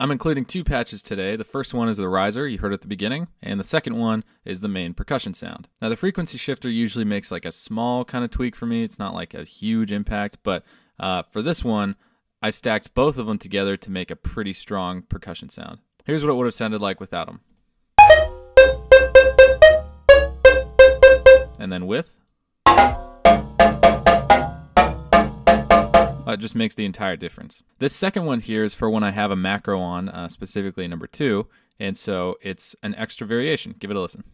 I'm including two patches today. The first one is the riser, you heard at the beginning, and the second one is the main percussion sound. Now the frequency shifter usually makes like a small kind of tweak for me. It's not like a huge impact, but for this one, I stacked both of them together to make a pretty strong percussion sound. Here's what it would have sounded like without them. And then with. It just makes the entire difference. This second one here is for when I have a macro on, specifically number 2, and so it's an extra variation. Give it a listen.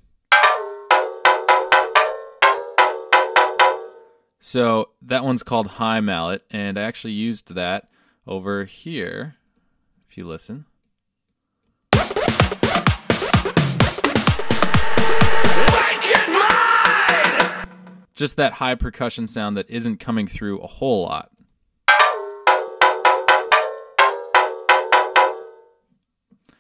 So that one's called high mallet, and I actually used that over here, if you listen. Just that high percussion sound that isn't coming through a whole lot.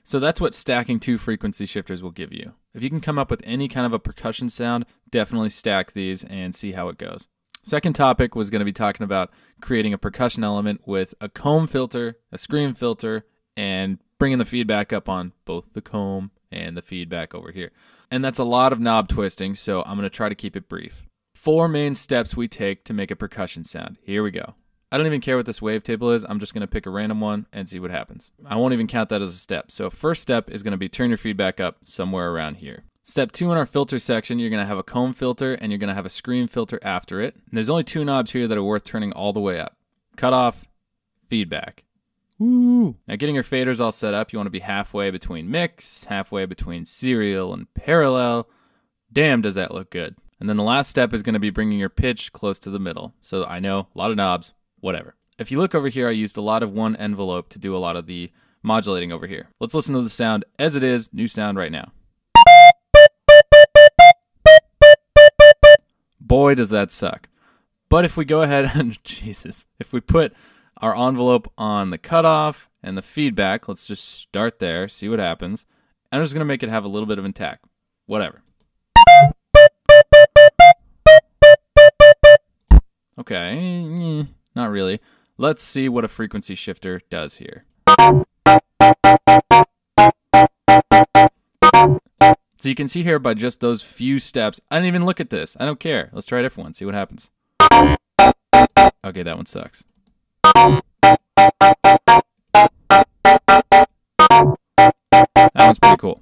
So that's what stacking two frequency shifters will give you. If you can come up with any kind of a percussion sound, definitely stack these and see how it goes. Second topic was going to be talking about creating a percussion element with a comb filter, a scream filter, and bringing the feedback up on both the comb and the feedback over here. And that's a lot of knob twisting, so I'm going to try to keep it brief. 4 main steps we take to make a percussion sound. Here we go. I don't even care what this wavetable is. I'm just going to pick a random one and see what happens. I won't even count that as a step. So first step is going to be turn your feedback up somewhere around here. Step 2 in our filter section, you're going to have a comb filter and you're going to have a scream filter after it. And there's only 2 knobs here that are worth turning all the way up. Cutoff, feedback. Woo! Now getting your faders all set up, you want to be halfway between mix, halfway between serial and parallel. Damn, does that look good. And then the last step is going to be bringing your pitch close to the middle. So I know, a lot of knobs. Whatever. If you look over here, I used a lot of one envelope to do a lot of the modulating over here. Let's listen to the sound as it is, new sound right now. Boy, does that suck. But if we go ahead and, Jesus, if we put our envelope on the cutoff and the feedback, let's just start there, see what happens. I'm just going to make it have a little bit of intact. Whatever. Okay. Not really. Let's see what a frequency shifter does here. So you can see here by just those few steps, I didn't even look at this. I don't care. Let's try a different one, see what happens. Okay, that one sucks. That one's pretty cool.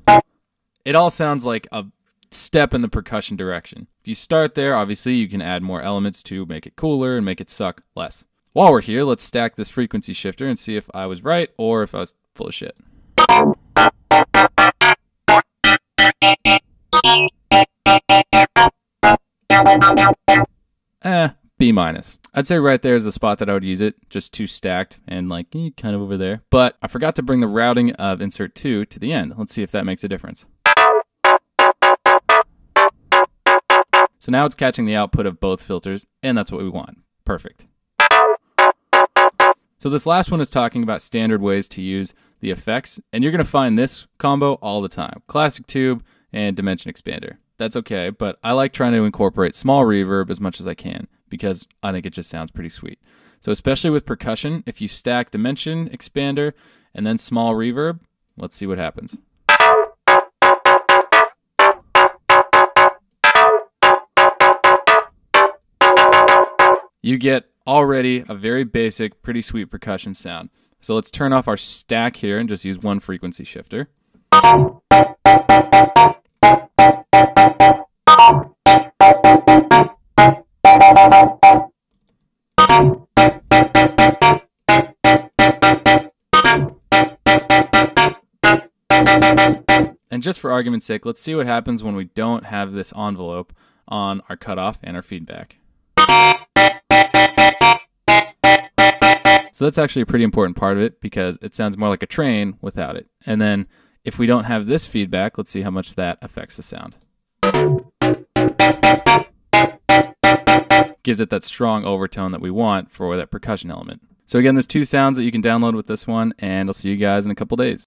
It all sounds like a step in the percussion direction. If you start there, obviously you can add more elements to make it cooler and make it suck less. While we're here, let's stack this frequency shifter and see if I was right or if I was full of shit. B minus. I'd say right there is the spot that I would use it, just 2 stacked and like kind of over there. But I forgot to bring the routing of insert 2 to the end. Let's see if that makes a difference. So now it's catching the output of both filters, and that's what we want. Perfect. So this last one is talking about standard ways to use the effects, and you're going to find this combo all the time. Classic tube and dimension expander. That's okay, but I like trying to incorporate small reverb as much as I can because I think it just sounds pretty sweet. So especially with percussion, if you stack dimension expander and then small reverb, let's see what happens. You get already a very basic, pretty sweet percussion sound. So let's turn off our stack here and just use one frequency shifter. And just for argument's sake, let's see what happens when we don't have this envelope on our cutoff and our feedback. So that's actually a pretty important part of it because it sounds more like a train without it. And then if we don't have this feedback, let's see how much that affects the sound. Gives it that strong overtone that we want for that percussion element. So again, there's 2 sounds that you can download with this one, and I'll see you guys in a couple days.